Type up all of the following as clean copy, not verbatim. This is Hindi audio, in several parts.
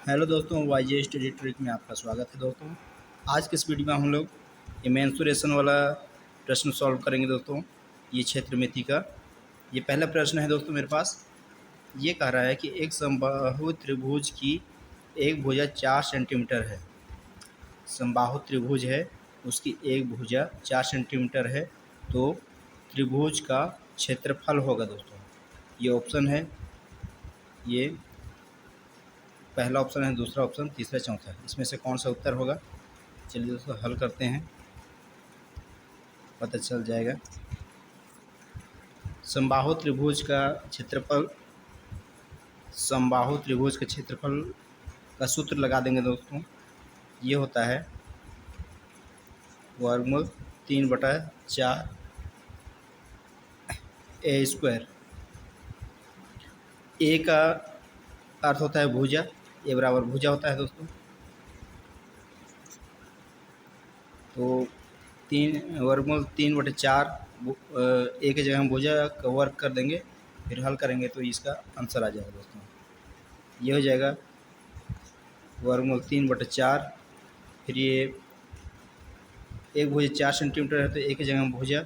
हेलो दोस्तों, वाईजे स्टडी ट्रिक में आपका स्वागत है दोस्तों। आज के इस वीडियो में हम लोग ये मेंसुरेशन वाला प्रश्न सॉल्व करेंगे दोस्तों। ये क्षेत्रमिति का ये पहला प्रश्न है दोस्तों मेरे पास। ये कह रहा है कि एक समबाहु त्रिभुज की एक भुजा 4 सेंटीमीटर है। समबाहु त्रिभुज है, उसकी एक भुजा 4 सेंटीमीटर है, तो त्रिभुज का क्षेत्रफल होगा दोस्तों। ये ऑप्शन है, ये पहला ऑप्शन है, दूसरा ऑप्शन, तीसरा, चौथा। इसमें से कौन सा उत्तर होगा? चलिए दोस्तों हल करते हैं, पता चल जाएगा। समबाहु त्रिभुज का क्षेत्रफल, समबाहु त्रिभुज के क्षेत्रफल का सूत्र लगा देंगे दोस्तों। ये होता है वर्गमूल 3/4 ए स्क्वायर। ए का अर्थ होता है भुजा, ए बराबर भुजा होता है दोस्तों। तो 3/4 ए की जगह हम भुजा का वर्ग कर देंगे, फिर हल करेंगे तो इसका आंसर आ जाएगा दोस्तों। ये हो जाएगा वर्गमूल 3/4, फिर ये एक भुजा 4 सेंटीमीटर है तो एक की जगह हम भुजा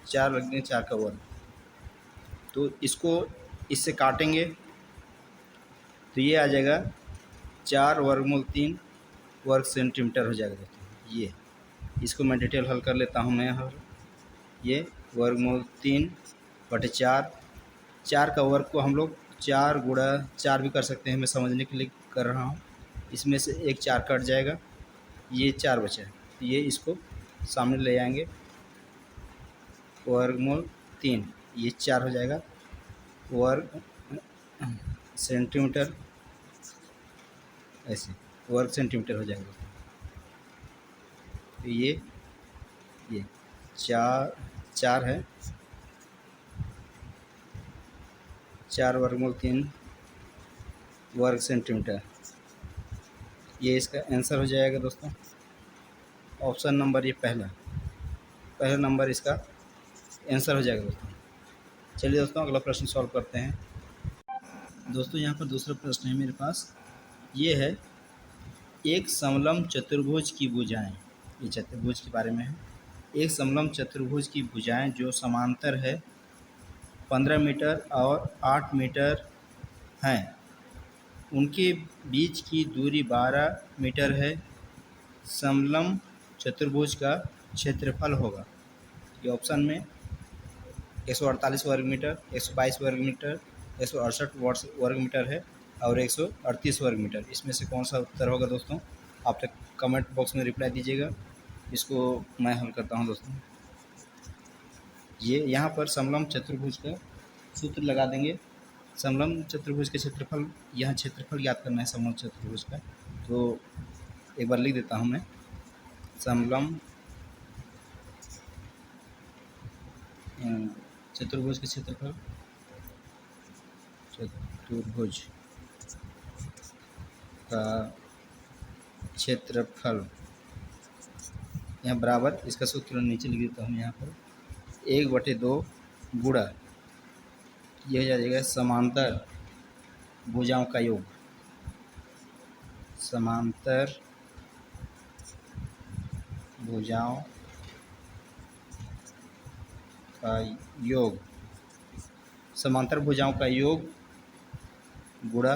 4 रख देंगे, 4 का वर्ग। तो इसको इससे काटेंगे तो ये आ जाएगा 4 वर्गमूल 3 वर्ग सेंटीमीटर हो जाएगा दोस्तों। ये इसको मैं डिटेल हल कर लेता हूँ मैं हल। ये वर्गमूल 3/4, 4 का वर्ग को हम लोग 4 गुणा 4 भी कर सकते हैं, मैं समझने के लिए कर रहा हूँ। इसमें से एक 4 कट जाएगा, ये 4 बचा है, तो ये इसको सामने ले आएंगे। वर्गमूल 3, ये 4 हो जाएगा, वर्ग सेंटीमीटर, ऐसे वर्ग सेंटीमीटर हो जाएगा। तो ये 4 है, 4 वर्गमूल 3 वर्ग सेंटीमीटर, ये इसका आंसर हो जाएगा दोस्तों। ऑप्शन नंबर ये पहला नंबर इसका आंसर हो जाएगा दोस्तों। चलिए दोस्तों अगला प्रश्न सॉल्व करते हैं। दोस्तों यहाँ पर दूसरा प्रश्न है मेरे पास। ये है एक समलंब चतुर्भुज की भुजाएं, ये चतुर्भुज के बारे में है। एक समलंब चतुर्भुज की भुजाएं जो समांतर है 15 मीटर और 8 मीटर हैं, उनके बीच की दूरी 12 मीटर है। समलंब चतुर्भुज का क्षेत्रफल होगा। ये ऑप्शन में 148 वर्ग मीटर, 122 वर्ग मीटर, 168 वर्ग मीटर है और 138 वर्ग मीटर। इसमें से कौन सा उत्तर होगा दोस्तों? आप तक कमेंट बॉक्स में रिप्लाई दीजिएगा। इसको मैं हल करता हूं दोस्तों। ये यहाँ पर समलंब चतुर्भुज का सूत्र लगा देंगे। समलंब चतुर्भुज के क्षेत्रफल, यहाँ क्षेत्रफल याद करना है समलंब चतुर्भुज का, तो एक बार लिख देता हूँ मैं। समलंब चतुर्भुज के क्षेत्रफल, चतुर्भुज का क्षेत्रफल, यहाँ बराबर, इसका सूत्र नीचे लिख देता हूँ यहाँ पर, 1/2 गुणा, यह हो जाएगा समांतर भुजाओं का योग। समांतर भुजाओं का योग, समांतर भुजाओं का योग गुणा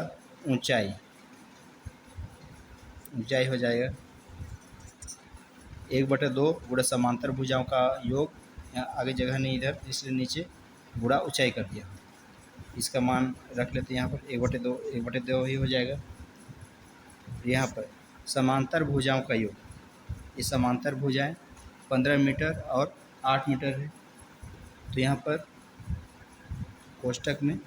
ऊंचाई, ऊंचाई हो जाएगा 1/2 गुणा समांतर भुजाओं का योग, यहाँ आगे जगह नहीं इधर इसलिए नीचे गुणा ऊंचाई कर दिया। इसका मान रख लेते हैं यहाँ पर 1/2 ही हो जाएगा। यहाँ पर समांतर भुजाओं का योग, ये समांतर भुजाएं 15 मीटर और 8 मीटर है, तो यहाँ पर कोष्ठक में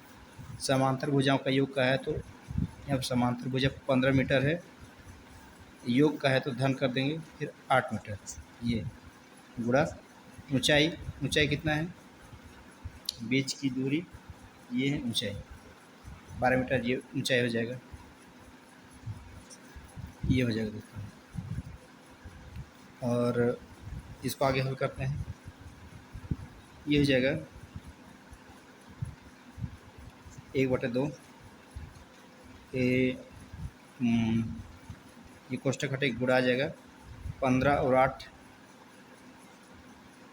समांतर भुजाओं का योग का है तो यहाँ पर समांतर भुजा 15 मीटर है, योग का है तो धन कर देंगे, फिर 8 मीटर, ये गुणा ऊंचाई, ऊंचाई कितना है, बीच की दूरी, ये है ऊंचाई 12 मीटर, ये ऊंचाई हो जाएगा। ये हो जाएगा दोस्तों। और इसको आगे हल करते हैं। ये हो जाएगा 1/2 ए ये कोष्टक हटे गुणा आ जाएगा 15 और 8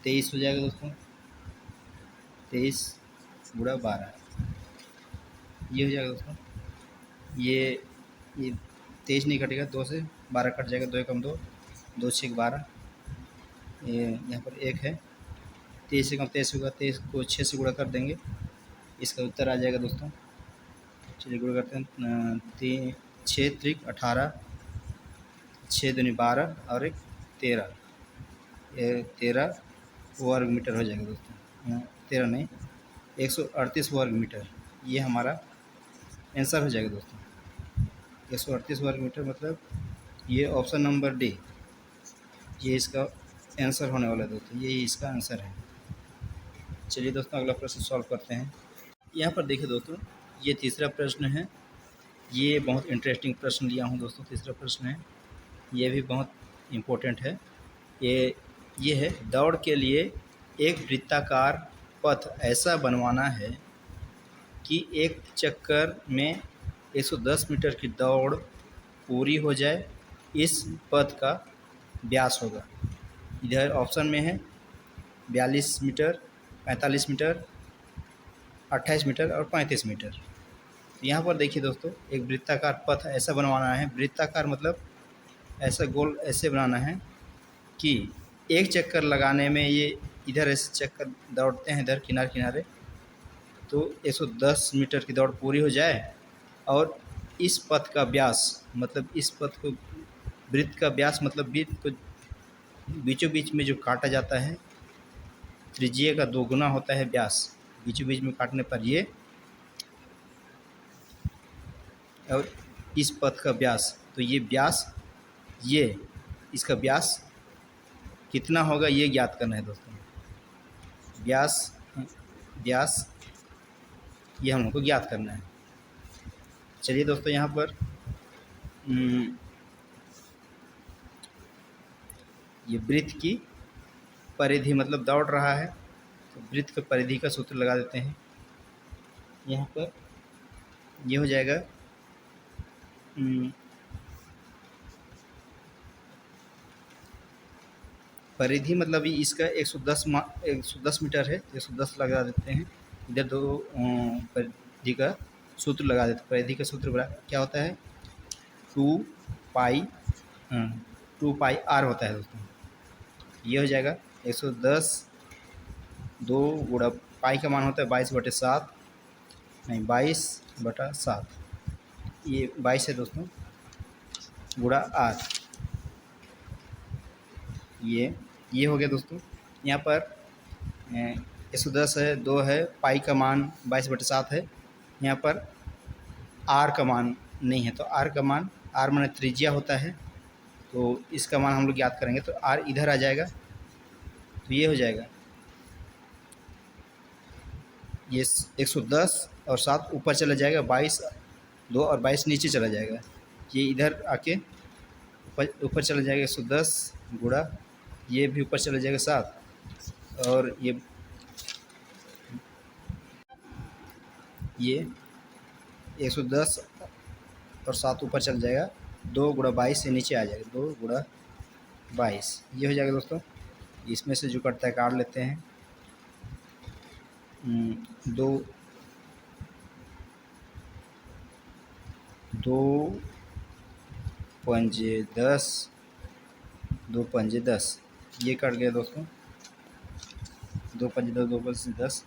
23 हो जाएगा दोस्तों। 23 गुणा 12 ये हो जाएगा दोस्तों। ये 23 नहीं कटेगा, 2 से 12 कट जाएगा, 2 एकम 2, 2 छः 12। ये यहाँ पर 1 है, 23 से कम 23 होगा, 23 को 6 से गुणा कर देंगे, इसका उत्तर आ जाएगा दोस्तों। चलिए गुणा करते हैं। 6 त्रिक 18, 6 दूनी 12 और 1 13, 13 वर्ग मीटर हो जाएगा दोस्तों। 13 नहीं, 138 वर्ग मीटर ये हमारा आंसर हो जाएगा दोस्तों। 138 वर्ग मीटर मतलब ये ऑप्शन नंबर डी, ये इसका आंसर होने वाला है दोस्तों, यही इसका आंसर है। चलिए दोस्तों अगला प्रश्न सॉल्व करते हैं। यहाँ पर देखिए दोस्तों, ये तीसरा प्रश्न है। ये बहुत इंटरेस्टिंग प्रश्न लिया हूँ दोस्तों। तीसरा प्रश्न है, ये भी बहुत इम्पोर्टेंट है। ये है, दौड़ के लिए एक वृत्ताकार पथ ऐसा बनवाना है कि एक चक्कर में 110 मीटर की दौड़ पूरी हो जाए। इस पथ का व्यास होगा, इधर ऑप्शन में है 42 मीटर, 45 मीटर, 28 मीटर और 35 मीटर। यहाँ पर देखिए दोस्तों, एक वृत्ताकार पथ ऐसा बनवाना है। वृत्ताकार मतलब ऐसा गोल ऐसे बनाना है कि एक चक्कर लगाने में ये इधर ऐसे चक्कर दौड़ते हैं इधर किनारे किनारे, तो 110 मीटर की दौड़ पूरी हो जाए। और इस पथ का व्यास मतलब इस पथ को, वृत्त का व्यास मतलब वृत्त को बीचों बीच में जो काटा जाता है, त्रिज्या का 2 गुना होता है व्यास, बीचों बीच में काटने पर ये, और इस पथ का व्यास, तो ये व्यास, ये इसका व्यास कितना होगा ये ज्ञात करना है दोस्तों। व्यास ये हम लोग को ज्ञात करना है। चलिए दोस्तों यहाँ पर ये वृत्त की परिधि मतलब दौड़ रहा है, तो वृत्त की परिधि का सूत्र लगा देते हैं। यहाँ पर ये हो जाएगा परिधि मतलब इसका 110 मीटर है, तो 110 लगा देते हैं। इधर 2 परिधि का सूत्र लगा देते हैं। परिधि का सूत्र बड़ा क्या होता है, 2 पाई आर होता है दोस्तों। ये हो जाएगा 110, 2 गुणा पाई का मान होता है 22/7, नहीं 22/7, ये 22 है दोस्तों, गुणा आर। ये हो गया दोस्तों। यहाँ पर 110 है, 2 है, पाई का मान 22/7 है। यहाँ पर आर का मान नहीं है, तो आर का मान, आर माने त्रिज्या होता है, तो इसका मान हम लोग याद करेंगे, तो आर इधर आ जाएगा, तो ये हो जाएगा, ये 110 और 7 ऊपर चला जाएगा, 22, 2 और 22 नीचे चला जाएगा, ये इधर आके ऊपर चला जाएगा 110 गुणा, ये भी ऊपर चला जाएगा 7, और ये 110 और 7 ऊपर चल जाएगा, 2 गुणा 22 से नीचे आ जाएगा, 2 गुणा 22, ये हो जाएगा दोस्तों। इसमें से जो कटता है काट लेते हैं। 2 पंजे 10, 2 पंजे 10, ये कट गया दोस्तों। 2 पंजे 10, 2 पंजे 10,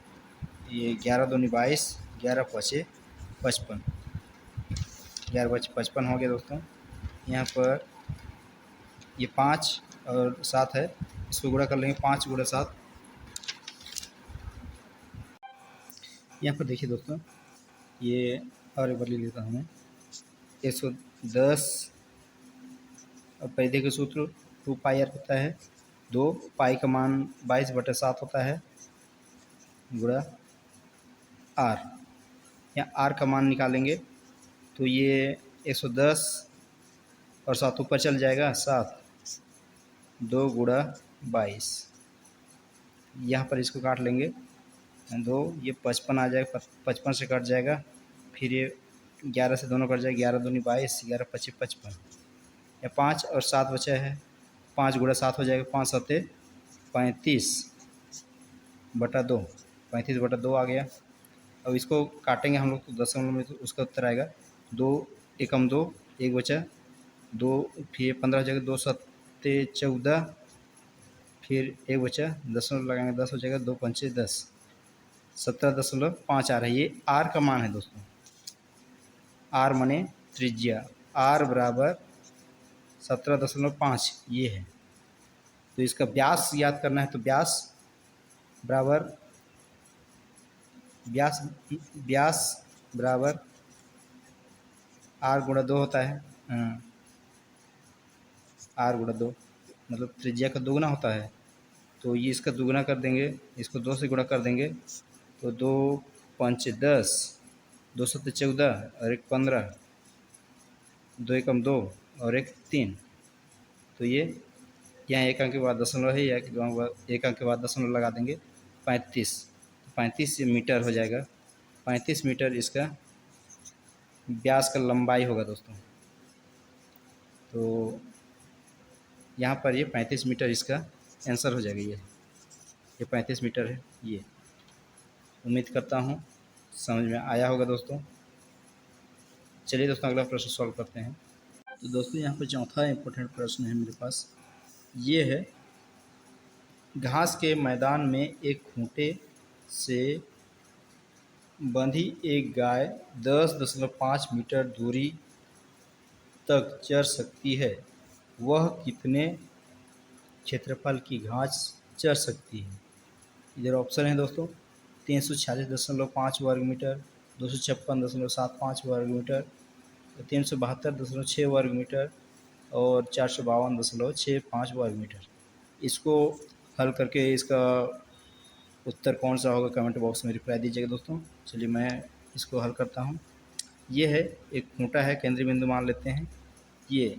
ये 11 दूनी 22, 11 पचे 55, 11 पचे 55 हो गया दोस्तों। यहाँ पर ये 5 और 7 है, इसको गुणा कर लेंगे, 5 गुणा 7। यहाँ पर देखिए दोस्तों, ये और एक बार ले लेता हूँ मैं। 110 और परिधि का सूत्र 2 पाई आर होता है, 2 पाई का मान 22/7 होता है, गुणा आर। यहाँ आर का मान निकालेंगे, तो ये 110 और 7 ऊपर चल जाएगा, 7, 2 गुणा 22, यहाँ पर इसको काट लेंगे, 2, ये 55 आ जाएगा, 55 से कट जाएगा, फिर ये 11 से दोनों कट जाए, 11 दूनी 22, 11 पच्चीस 55, या 5 और 7 बचा है, 5 गुणा 7 हो जाएगा, 5 सत्ते 35/2, 35/2 आ गया। अब इसको काटेंगे हम लोग तो दशमलव में, तो उसका उत्तर आएगा 2 एकम 2, 1 बचा 2, फिर 15 हो जाएगा, 2 सत्ते 14, फिर 1 बचा, दशमलव लगाएंगे 10 हो जाएगा, 2 पंचे 10, 17.5 आ रहा है। ये आर का मान है दोस्तों, आर माने त्रिज्या, आर बराबर 17.5 ये है। तो इसका व्यास याद करना है, तो व्यास बराबर व्यास व्यास बराबर आर गुणा 2 होता है। आर गुणा 2 मतलब त्रिज्या का दोगुना होता है, तो ये इसका दोगुना कर देंगे, इसको 2 से गुणा कर देंगे, तो 2 पंचे 10, 2 सत्ते 14 और 1 15, 2 एकम 2 और 1 3। तो ये यहाँ 1 अंक के बाद दशमलव है, या 1 अंक के बाद दशमलव लगा देंगे, 35, तो 35 मीटर हो जाएगा। 35 मीटर इसका व्यास का लंबाई होगा दोस्तों। तो यहाँ पर ये 35 मीटर इसका आंसर हो जाएगा। ये 35 मीटर है। ये उम्मीद करता हूँ समझ में आया होगा दोस्तों। चलिए दोस्तों अगला प्रश्न सॉल्व करते हैं। तो दोस्तों यहाँ पर चौथा इम्पोर्टेंट प्रश्न है मेरे पास, ये है घास के मैदान में एक खूंटे से बंधी एक गाय 10.5 मीटर दूरी तक चर सकती है, वह कितने क्षेत्रफल की घास चर सकती है? इधर ऑप्शन है दोस्तों 346.5 वर्ग मीटर, 256.75 वर्ग मीटर, 372.6 वर्ग मीटर और 452.65 वर्ग मीटर। इसको हल करके इसका उत्तर कौन सा होगा कमेंट बॉक्स में रिप्लाई दीजिएगा दोस्तों। चलिए मैं इसको हल करता हूँ। ये है एक खूंटा है, केंद्रीय बिंदु मान लेते हैं। ये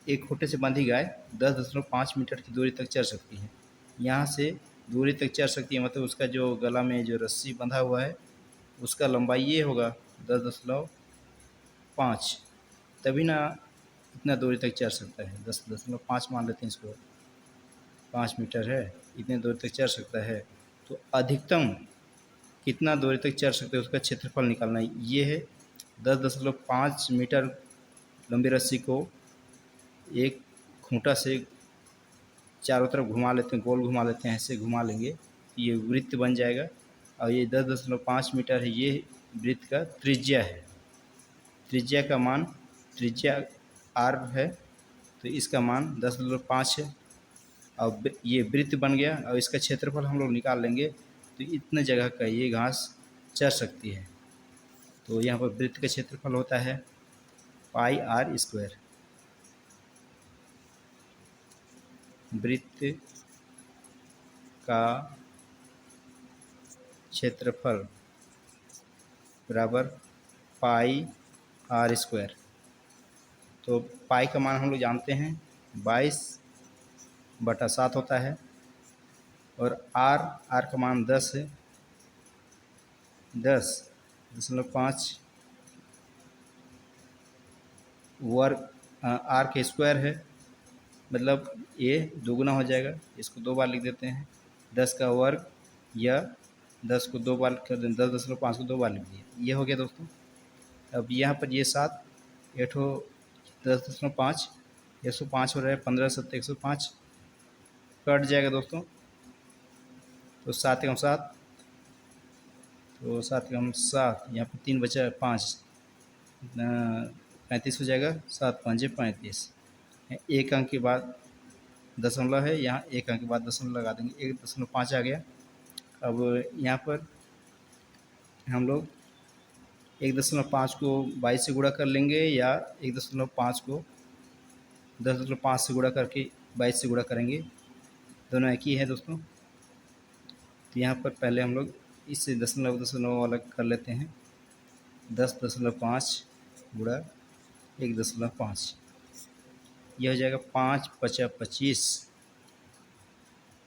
एक खूंटे से बंधी गाय 10.5 मीटर की दूरी तक चल सकती है। यहाँ से दूरी तक चल सकती है मतलब उसका जो गला में जो रस्सी बंधा हुआ है उसका लंबाई ये होगा 10.5, तभी ना इतना दूरी तक चल सकता है। 10.5 मान लेते हैं इसको, 5 मीटर है, इतने दूरी तक चल सकता है। तो अधिकतम कितना दूरी तक चल सकते हैं उसका क्षेत्रफल निकालना है। ये है 10.5 मीटर लंबी रस्सी को एक खूंटा से चारों तरफ घुमा लेते हैं, गोल घुमा लेते हैं, ऐसे घुमा लेंगे, ये वृत्त बन जाएगा। और ये 10.5 मीटर है, ये वृत्त का त्रिज्या है। त्रिज्या का मान, त्रिज्या आर है तो इसका मान 10.5 है। अब ये वृत्त बन गया और इसका क्षेत्रफल हम लोग निकाल लेंगे, तो इतने जगह का ये घास चर सकती है। तो यहाँ पर वृत्त का क्षेत्रफल होता है पाई आर स्क्वायर। वृत्त का क्षेत्रफल बराबर पाई आर स्क्वायर। तो पाई का मान हम लोग जानते हैं 22/7 होता है, और आर का मान 10 है, 10.5 वर्ग आर के स्क्वायर है, मतलब ये दोगुना हो जाएगा। इसको 2 बार लिख देते हैं, 10 का वर्ग, या 10 को 2 बार कर दें, 10.5 को 2 बार लिख दिया, ये हो गया दोस्तों। अब यहाँ पर ये 7, ये 10.5, 105 हो रहा है, 15 7 105 कट जाएगा दोस्तों। तो 7 एकम 7, तो 7 एकम 7, यहाँ पर 3 बचा 5, 35 हो जाएगा, 7 5 35। 1 अंक के बाद दशमलव है, यहाँ 1 अंक के बाद दशमलव लगा देंगे, 1.5 आ गया। अब यहाँ पर हम लोग 1.5 को 22 से गुणा कर लेंगे, या 1.5 को 10.5 से गुणा करके 22 से गुणा करेंगे, दोनों एक ही है दोस्तों। तो यहाँ पर पहले हम लोग इससे दशमलव अलग कर लेते हैं, 10.5 गुणा 1.5, यह हो जाएगा 5 5 25,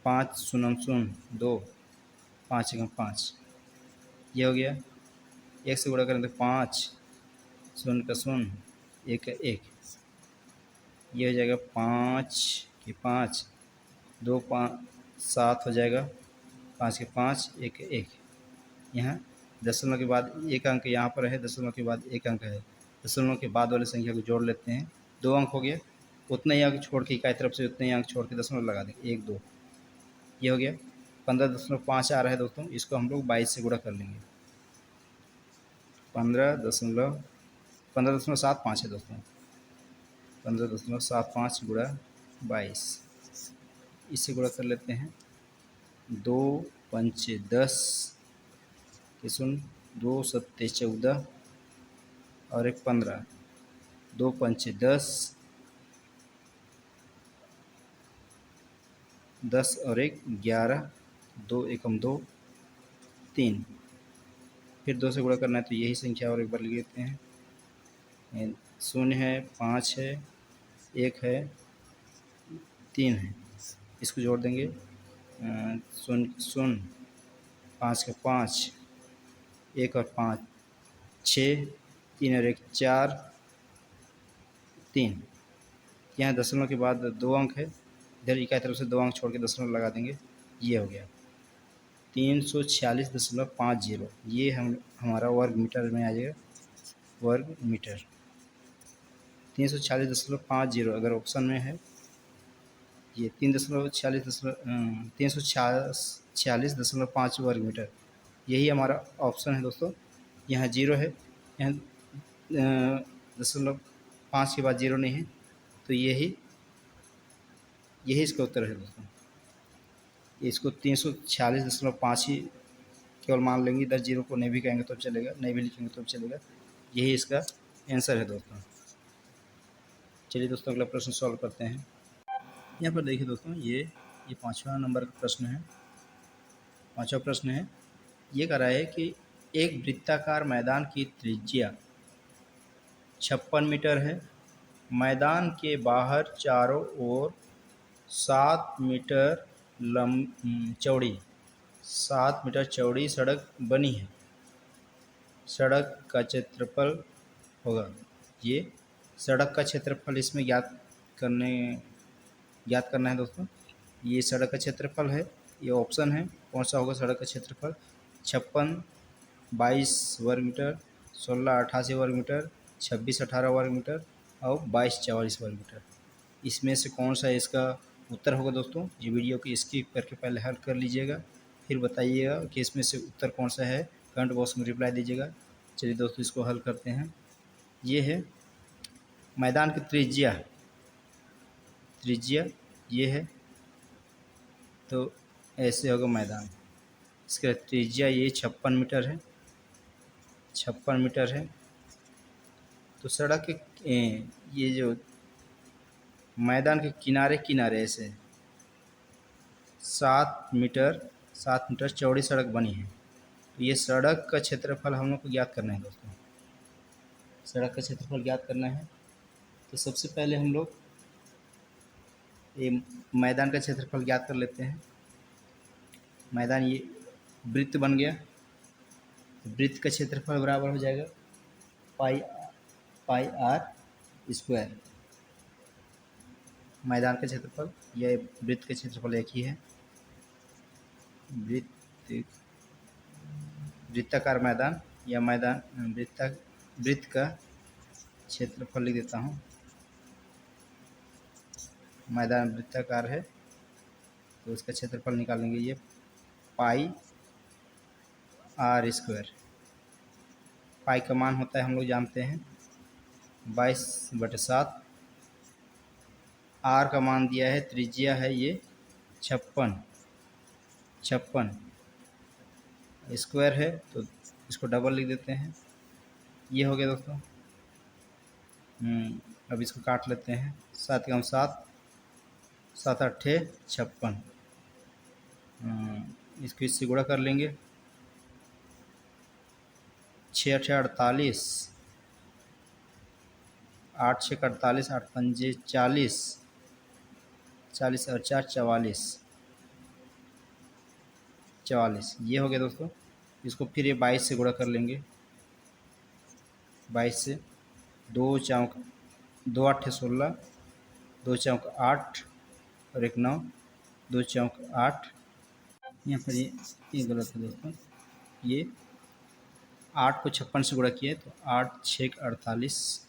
5 0 0 2, 5 एकम 5, यह हो गया। एक से गुणा करें तो 5, शून्य का शून्य, एक का एक, ये हो जाएगा 5 के 5, 2 5 7 हो जाएगा, 5 के 5, एक के एक। यहाँ दशमलव के बाद एक अंक यहाँ पर है, दशमलव के बाद एक अंक है, दशमलव के बाद वाली संख्या को जोड़ लेते हैं, 2 अंक हो गया, उतना ही अंक छोड़ के इकाई तरफ से उतने ही अंक छोड़ के दशमलव लगा देंगे, 1 2, ये हो गया। 15.5 आ रहा है दोस्तों, इसको हम लोग 22 से गुणा कर लेंगे। 15.75 है दोस्तों, 15.75 गुणा 22, इससे गुणा कर लेते हैं। 2 पंचे 10 के शून्य, 2 सत्ते 14 और एक 15, 2 पंचे 10, 10 और एक 11, 2 एकम 2, 3, फिर 2 से गुणा करना है तो यही संख्या और एक बार लिख लेते हैं। शून्य है, 5 है, 1 है, 3 है, इसको जोड़ देंगे। शून्य शून्य, 5 का 5, 1 और 5 6, 3 और एक 4, 3, यहाँ दशमलव के बाद 2 अंक है, इधर इकाई तरफ से 2 अंक छोड़ के दशमलव लगा देंगे, ये हो गया 346.50, ये हमारा वर्ग मीटर में आ जाएगा, वर्ग मीटर। 346.50 अगर ऑप्शन में है, ये 346.5 वर्ग मीटर, यही हमारा ऑप्शन है दोस्तों। यहाँ 0 है, यहाँ 0.5 के बाद 0 नहीं है, तो यही इसका उत्तर है दोस्तों। इसको 346.5 ही केवल मान लेंगे, इधर 0 को नहीं भी कहेंगे तो चलेगा, नहीं भी लिखेंगे तो चलेगा, यही इसका आंसर है दोस्तों। चलिए दोस्तों अगला प्रश्न सॉल्व करते हैं। यहाँ पर देखिए दोस्तों, ये 5वां नंबर का प्रश्न है। 5वां प्रश्न है, ये कह रहा है कि एक वृत्ताकार मैदान की त्रिज्या 56 मीटर है, मैदान के बाहर चारों ओर 7 मीटर चौड़ी 7 मीटर चौड़ी सड़क बनी है, सड़क का क्षेत्रफल होगा। ये सड़क का क्षेत्रफल इसमें ज्ञात करना है दोस्तों। ये सड़क का क्षेत्रफल है, ये ऑप्शन है, कौन सा होगा सड़क का क्षेत्रफल? 56 22 वर्ग मीटर, 16 88 वर्ग मीटर, 26 18 वर्ग मीटर और 22 44 वर्ग मीटर। इसमें से कौन सा इसका उत्तर होगा दोस्तों? ये वीडियो को स्किप करके पहले हल कर लीजिएगा, फिर बताइएगा कि इसमें से उत्तर कौन सा है, कमेंट बॉक्स में रिप्लाई दीजिएगा। चलिए दोस्तों इसको हल करते हैं। ये है मैदान की त्रिज्या ये है, तो ऐसे होगा मैदान। इसका त्रिज्या ये 56 मीटर है, 56 मीटर है। तो सड़क के ये जो मैदान के किनारे ऐसे 7 मीटर चौड़ी सड़क बनी है। तो ये सड़क का क्षेत्रफल हम लोग को ज्ञात करना है दोस्तों। सड़क का क्षेत्रफल ज्ञात करना है, तो सबसे पहले हम लोग ये मैदान का क्षेत्रफल ज्ञात कर लेते हैं। मैदान ये वृत्त बन गया, वृत्त का क्षेत्रफल बराबर हो जाएगा पाई आर स्क्वायर। मैदान का क्षेत्रफल, यह वृत्त का क्षेत्रफल एक ही है। वृत्ताकार मैदान या मैदान वृत्त का क्षेत्रफल लिख देता हूँ। मैदान वृत्ताकार है तो उसका क्षेत्रफल निकालेंगे, ये पाई आर स्क्वायर। पाई का मान होता है हम लोग जानते हैं 22/7। आर का मान दिया है, त्रिज्या है ये 56 स्क्वायर है, तो इसको डबल लिख देते हैं। ये हो गया दोस्तों। अब इसको काट लेते हैं। 7 का 7, 7 8 56, इसको इससे गुणा कर लेंगे। 6 8 48, 8 6 48, 8 5 40, 40 और 4 44, ये हो गया दोस्तों। इसको फिर ये 22 से गुणा कर लेंगे। 22 से 2 चौक 2 8 16, 2 चौक 8 और 1 9, 2 चौक 8। यहाँ पर ये गलत है दोस्तों, ये 8 को 56 से गुणा किए तो 8 6 48,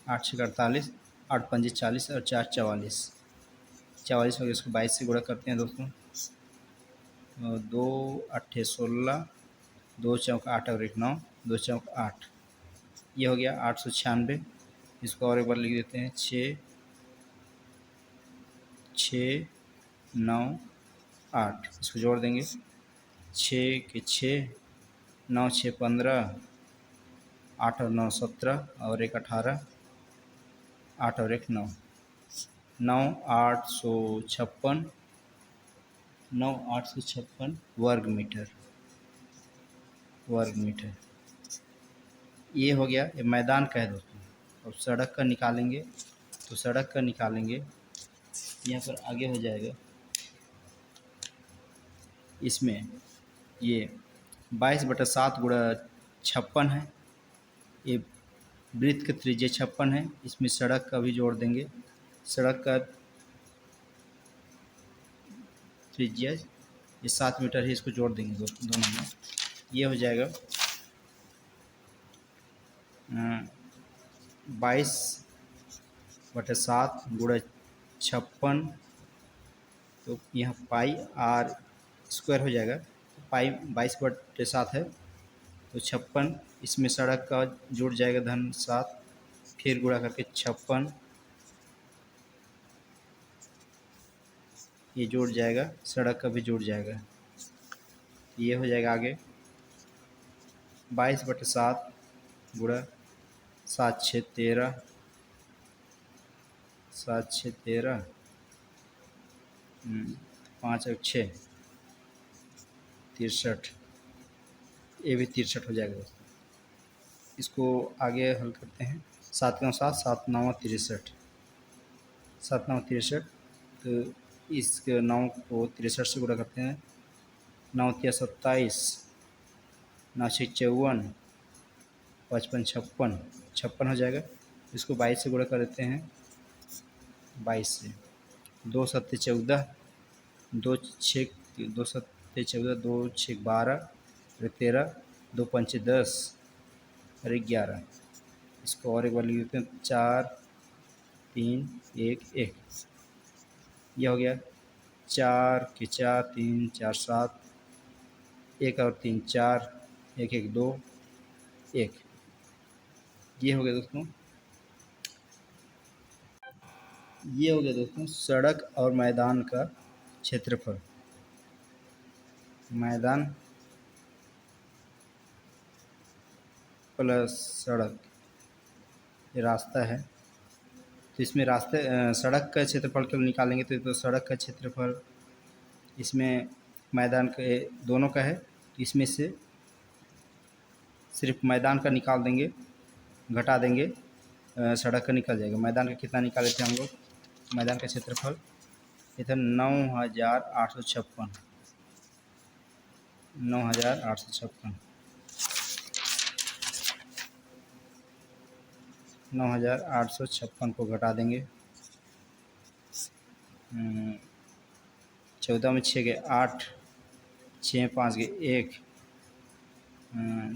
8 6 48, 8 5 40 और 4 44, 44 हो गया। इसको 22 से गुणा करते हैं दोस्तों, 2 8 16, 2 चौक 8 और 1 9, 2 चौक 8। ये हो गया 896। इसको और एक बार लिख देते हैं, 6 6 9 8। इसको जोड़ देंगे, 6 के 6, 9 6 15, 8 और 9 17 और 1 18, 8 और 1 9, 9 856, 9 856 वर्ग मीटर। ये हो गया, ये मैदान का है दोस्तों। अब सड़क का निकालेंगे, तो सड़क का निकालेंगे, यहाँ पर आगे हो जाएगा, इसमें ये 22/7 गुणा 56 है, ये वृत्त का त्रिज्या 56 है। इसमें सड़क का भी जोड़ देंगे, सड़क का त्रिज्या ये 7 मीटर है, इसको जोड़ देंगे दोनों में। ये हो जाएगा 22/7 गुणा 56, तो यहाँ पाई आर स्क्वायर हो जाएगा। पाई 22/7 है, तो 56, इसमें सड़क का जुड़ जाएगा -7, फिर गुणा करके 56, ये जुड़ जाएगा, सड़क का भी जुड़ जाएगा। ये हो जाएगा आगे 22/7 गुणा 7 6 13, 7 6 13, 5 और 6 63, ये भी 63 हो जाएगा दोस्तों। इसको आगे हल करते हैं, 7 9 7, 7 9 63, 7 9 63, तो इस 9 को 63 से गुणा करते हैं, 9 3 27, 9 6 54, 55 56, 56 हो जाएगा। इसको 22 से गुणा कर देते हैं, 22 से 2 7 14, 2 6 2 7 14, 2 6 12 और 13, 2 5 10 और 11। इसको और एक बार लिख देते हैं, 4 3 1 1। यह हो गया 4 के 4 3 4 7, 1 और 3 4, 1 1 2 1। ये हो गया दोस्तों, ये हो गया दोस्तों सड़क और मैदान का क्षेत्रफल। मैदान प्लस सड़क, ये रास्ता है, तो इसमें सड़क का क्षेत्रफल केवल निकालेंगे तो सड़क का क्षेत्रफल इसमें मैदान के दोनों का है, तो इसमें से सिर्फ मैदान का निकाल देंगे, घटा देंगे, सड़क का निकल जाएगा। मैदान का कितना निकाले थे हम लोग, मैदान का क्षेत्रफल ये था 9856, 9856, 9856 को घटा देंगे, 14 में 6 गए 8, 6 5 गए 1,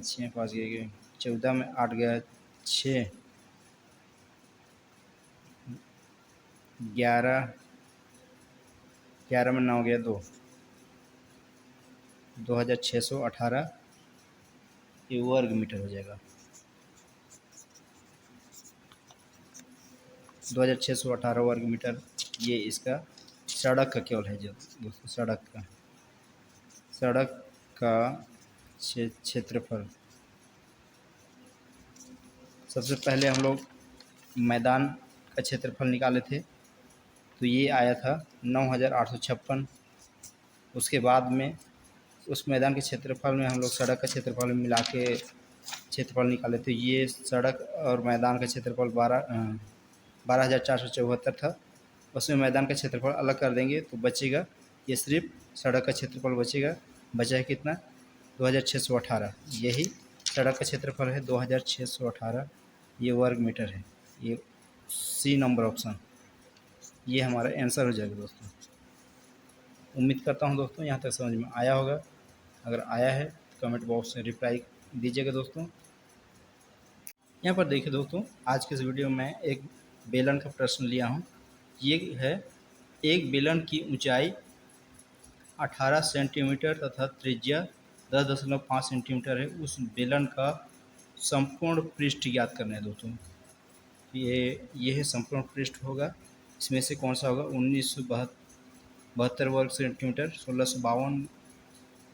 6 5 गए 14 में 8 गया 6, 11 में 9 गया 2, 2618 ये वर्ग मीटर हो जाएगा। 2618 वर्ग मीटर ये इसका सड़क का केवल है जो दोस्तों, सड़क का क्षेत्रफल। सबसे पहले हम लोग मैदान का क्षेत्रफल निकाले थे, तो ये आया था 9856। उसके बाद में उस मैदान के क्षेत्रफल में हम लोग सड़क का क्षेत्रफल मिला के क्षेत्रफल निकाले थे। ये सड़क और मैदान का क्षेत्रफल 12,474 था। उसमें मैदान का क्षेत्रफल अलग कर देंगे तो बचेगा, ये सिर्फ सड़क का क्षेत्रफल बचेगा। बचा है कितना, 2618। यही सड़क का क्षेत्रफल है 2618 ये वर्ग मीटर है। ये सी नंबर ऑप्शन ये हमारा आंसर हो जाएगा दोस्तों। उम्मीद करता हूँ दोस्तों यहाँ तक समझ में आया होगा। अगर आया है तो कमेंट बॉक्स में रिप्लाई दीजिएगा दोस्तों। यहाँ पर देखिए दोस्तों, आज के इस वीडियो में एक बेलन का प्रश्न लिया हूँ। ये है, एक बेलन की ऊंचाई 18 सेंटीमीटर तथा त्रिज्या 10.5 सेंटीमीटर है। उस बेलन का संपूर्ण पृष्ठ ज्ञात करना है दोस्तों। ये है संपूर्ण पृष्ठ होगा। इसमें से कौन सा होगा? 1972 वर्ग सेंटीमीटर, 1652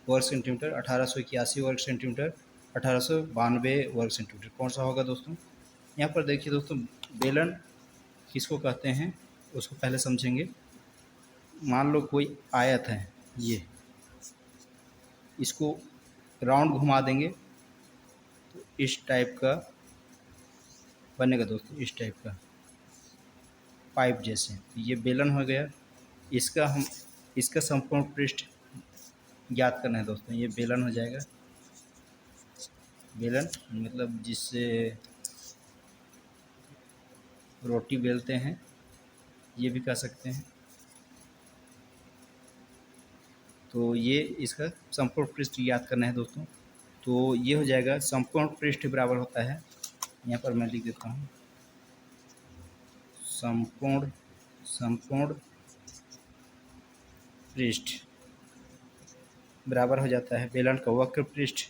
वर्ग सेंटीमीटर, 1881 वर्ग सेंटीमीटर, 1892 वर्ग सेंटीमीटर, कौन सा होगा दोस्तों? यहाँ पर देखिए दोस्तों, बेलन किसको कहते हैं उसको पहले समझेंगे। मान लो कोई आयत है, ये इसको राउंड घुमा देंगे तो इस टाइप का बनेगा दोस्तों, इस टाइप का पाइप जैसे। ये बेलन हो गया। इसका संपूर्ण पृष्ठ ज्ञात करना है दोस्तों। ये बेलन हो जाएगा। बेलन मतलब जिससे रोटी बेलते हैं, ये भी कह सकते हैं। तो ये इसका संपूर्ण पृष्ठ ज्ञात करना है दोस्तों। तो ये हो जाएगा, संपूर्ण पृष्ठ बराबर होता है, यहाँ पर मैं लिख देता हूँ, संपूर्ण पृष्ठ बराबर हो जाता है बेलन का वक्र पृष्ठ।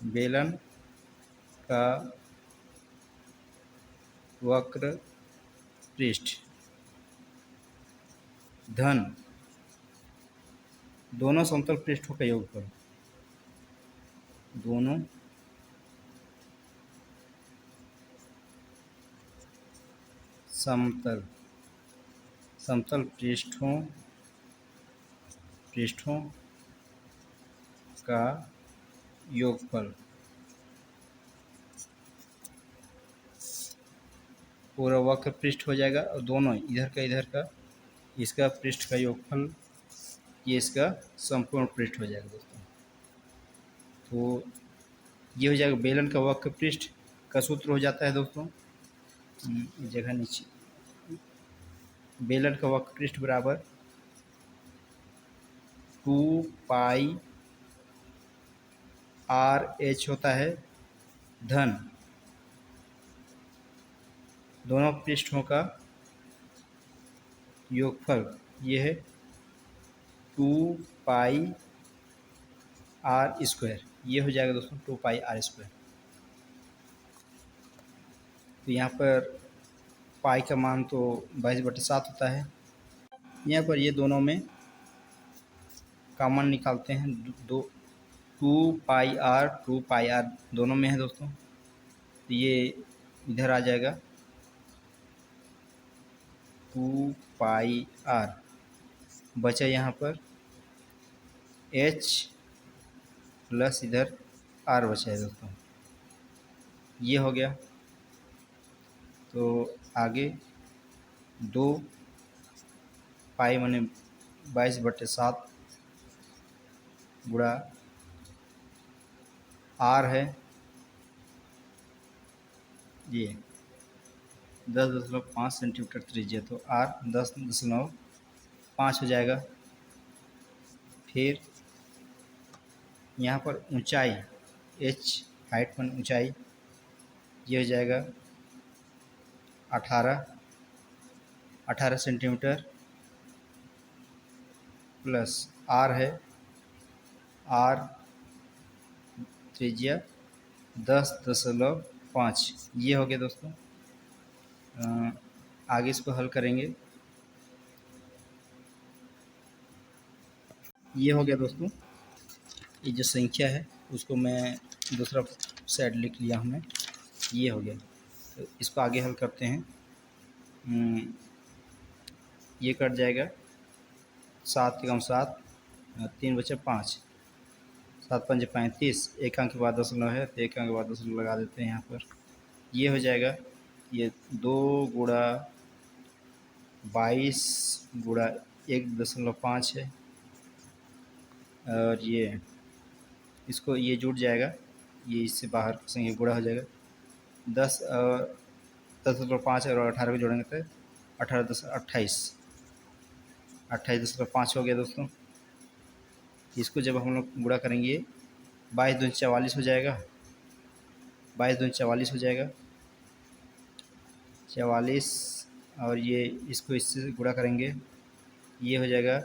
बेलन का वक्र पृष्ठ धन दोनों समतल पृष्ठों का योगफल। दोनों समतल पृष्ठों का योगफल। पूरा वक्र पृष्ठ हो जाएगा और दोनों इधर का इसका पृष्ठ का योगफल, ये इसका संपूर्ण पृष्ठ हो जाएगा दोस्तों। तो ये हो जाएगा बेलन का वक्र पृष्ठ का सूत्र हो जाता है दोस्तों, जगह नीचे, बेलन का वक्र पृष्ठ बराबर 2 पाई RH होता है धन दोनों पृष्ठों का योगफल। ये है 2 पाई R²। ये हो जाएगा दोस्तों 2 पाई R²। तो यहाँ पर पाई का मान तो 22/7 होता है। यहाँ पर ये दोनों में कॉमन निकालते हैं, 2 पाई R दोनों में है दोस्तों। तो ये इधर आ जाएगा 2 पाई R, बचा यहाँ पर H प्लस इधर R बचा है दोस्तों। ये हो गया। तो आगे 2 पाई माने 22/7 गुणा R है ये 10.5 सेंटीमीटर त्रिज्या, तो R 10.5 हो जाएगा। फिर यहाँ पर ऊंचाई H हाइट पर ऊंचाई, ये हो जाएगा 18 सेंटीमीटर प्लस R है, R त्रिज्या 10.5, ये हो गया दोस्तों। आगे इसको हल करेंगे। ये हो गया दोस्तों। ये जो संख्या है उसको मैं दूसरा साइड लिख लिया हमने, ये हो गया। तो इसको आगे हल करते हैं। ये कट जाएगा, 7 × 7 3 बचे 5, 7 × 5 = 35, एक अंक के बाद दशमलव है तो एक अंक के बाद दशमलव लगा देते हैं यहाँ पर। ये हो जाएगा, ये 2 गुणा 22 गुणा 1.5 है, और ये इसको ये जुड़ जाएगा, ये इससे बाहर संख्या गुणा हो जाएगा। 10.5 और 18 को जोड़ेंगे तो 18 10 28, 28.5 हो गया दोस्तों। इसको जब हम लोग गुणा करेंगे 22 दूनी 44 हो जाएगा, 22 दूनी 44 हो जाएगा, 44। और ये इसको इससे गुणा करेंगे, ये हो जाएगा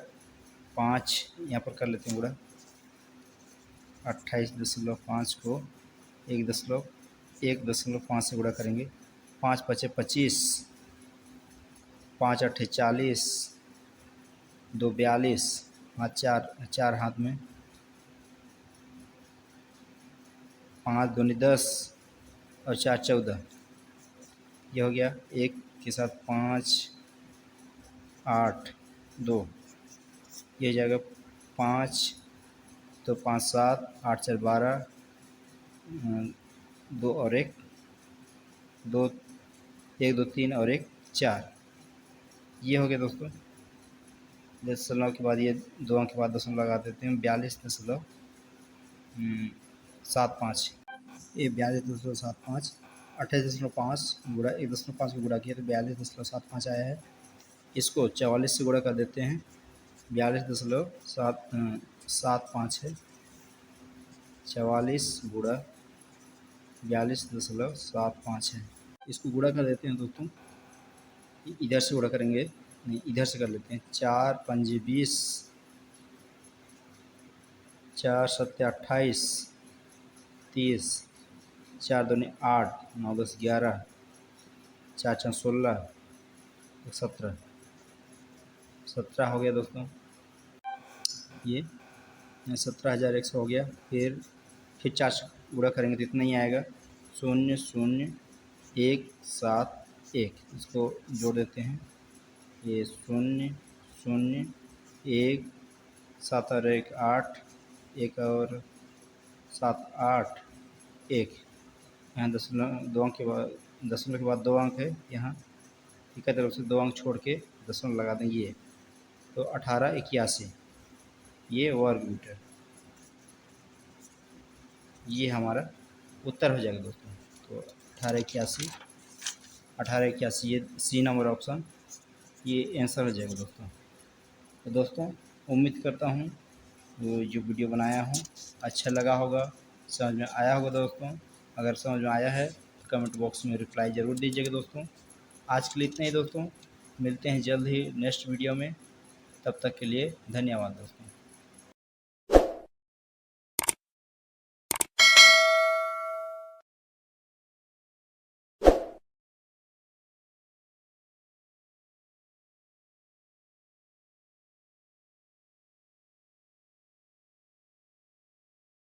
5, यहाँ पर कर लेते हैं गुणा। 28.5 को 1.5 से गुणा करेंगे, 5 पचे 25, 5 अट्ठे 40, 2 42, हाथ 4 हाथ में, 5 दूनी 10 और 4 14, ये हो गया। 1 के साथ 5 8 2, ये हो जाएगा 5, तो 5 7 8 4 12, 2 और 1 2, 1 2 3 और 1 4, ये हो गया दोस्तों। दशमलव के बाद ये 2 अंक के बाद दशमलव लगा देते हैं, 42.75, ये 42.75, 28.5 गुणा 1.5 को गुणा किया तो 42.75 आया है। इसको 44 से गुणा कर देते हैं, 42.75 है, 44 गुणा 42.75 है। इसको गुणा कर देते हैं दोस्तों, इधर से गुणा करेंगे, नहीं इधर से कर लेते हैं। 4 पंजे 20, 4 सत्ते 28, 30, 4 दूनी 8, 9 10 11, 4 4 16, 17, 17 हो गया दोस्तों। ये 17,100 हो गया। फिर 4 से गुणा करेंगे तो इतना ही आएगा, 0 0 1 7 1, इसको जोड़ देते हैं। ये 0 0 1 7 और 1 8, 1 और 7 8 1, यहाँ दशमलव के बाद 2 अंक है, यहाँ एक तरफ से 2 अंक छोड़ के दशमलव लगा देंगे, ये तो 1881, ये वर्ग मीटर, ये हमारा उत्तर हो जाएगा दोस्तों। तो 1881 ये सी नंबर ऑप्शन, ये आंसर हो जाएगा दोस्तों। तो दोस्तों उम्मीद करता हूँ वो जो वीडियो बनाया हूँ अच्छा लगा होगा, समझ में आया होगा दोस्तों। अगर समझ में आया है तो कमेंट बॉक्स में रिप्लाई ज़रूर दीजिएगा दोस्तों। आज के लिए इतना ही दोस्तों, मिलते हैं जल्द ही नेक्स्ट वीडियो में, तब तक के लिए धन्यवाद दोस्तों।